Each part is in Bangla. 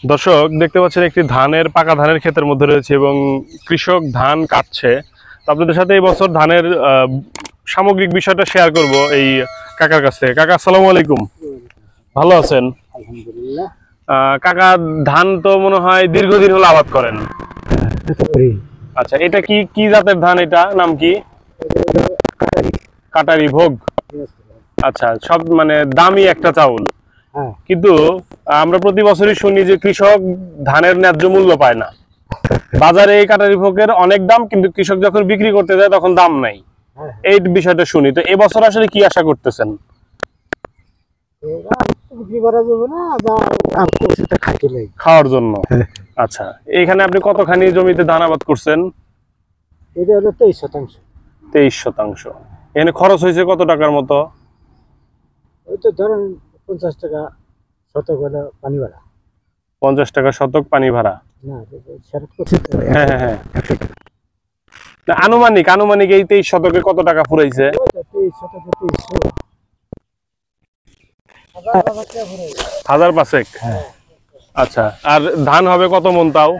দর্শক দেখতে পাচ্ছেন একটি ধানের পাকা ধানের ক্ষেতের মধ্যে রয়েছে এবং কৃষক ধান কাটছে। তো আপনাদের সাথে এই বছর ধানের সামগ্রিক বিষয়টা শেয়ার করব এই কাকার কাছ থেকে। কাকা আসসালামু আলাইকুম, ভালো আছেন? আলহামদুলিল্লাহ। কাকা ধান তো মনে হয় দীর্ঘদিন হলো আবাদ করেন। আচ্ছা, এটা কি কি জাতের ধান? এটা নাম কি? কাটারি ভোগ। আচ্ছা, সব মানে দামি একটা চাউল। কিন্তু আমরা প্রতি বছরই শুনি যে কৃষক ধানের ন্যায্য মূল্য পায় না। বাজারে এই কাটারি ভোগের অনেক দাম, কিন্তু কৃষক যখন বিক্রি করতে যায় তখন দাম নাই। এই বিষয়টা শুনি। তো এবছর আসলে কি আশা করতেছেন? খাওয়ার জন্য। আচ্ছা, এইখানে আপনি কতখানি জমিতে ধান আবাদ করছেন? এটা হলো 23%। 23%। এখানে খরচ হয়েছে কত টাকার মতো? ওই তো ধরেন 50 টাকা শতক হলো পানি ভাড়া। 50 টাকা শতক পানি ভাড়া। হ্যাঁ হ্যাঁ হ্যাঁ। আনুমানিক আনুমানিক এই 23 শতকে কত টাকা ফুরাইছে? 1000 হ্যাঁ। আচ্ছা, আর ধান হবে কত মন তাও?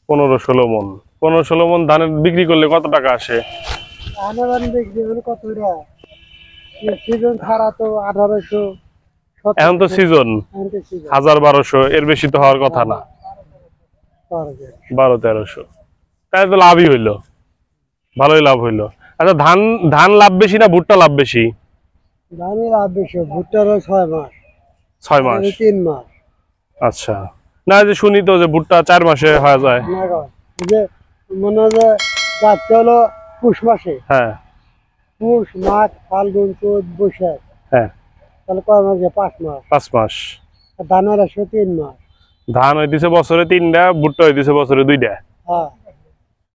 15-16 মন। 15-16 মন ধানের বিক্রি করলে কত টাকা আসে? এখন তো সিজন 1000-1200, এর বেশি তো হওয়ার কথা না। 1200-1300, তাহলে তো লাভই হইলো, ভালোই লাভ হইলো। আচ্ছা, ধান ধান লাভ বেশি না ভুট্টা লাভ বেশি? ধানের লাভ বেশি, ভুট্টার 6 মাস। 6 মাস? 3 মাস। আচ্ছা, না যে শুনি তো যে ভুট্টা 4 মাসে হয়ে যায়। যে মনে হয় যে গাছটা হলো পুষ মাসে। হ্যাঁ, পুষ, মাঘ, ফাল্গুন, চৈত, বৈশাখ। হ্যাঁ, তাহলে কয় মাস? 5 মাস। 5 মাস। ধানের আসে 3 মাস। ধান হইতেছে বছরে 3টা, ভুট্টা হইতেছে বছরে 2টা। হ্যাঁ।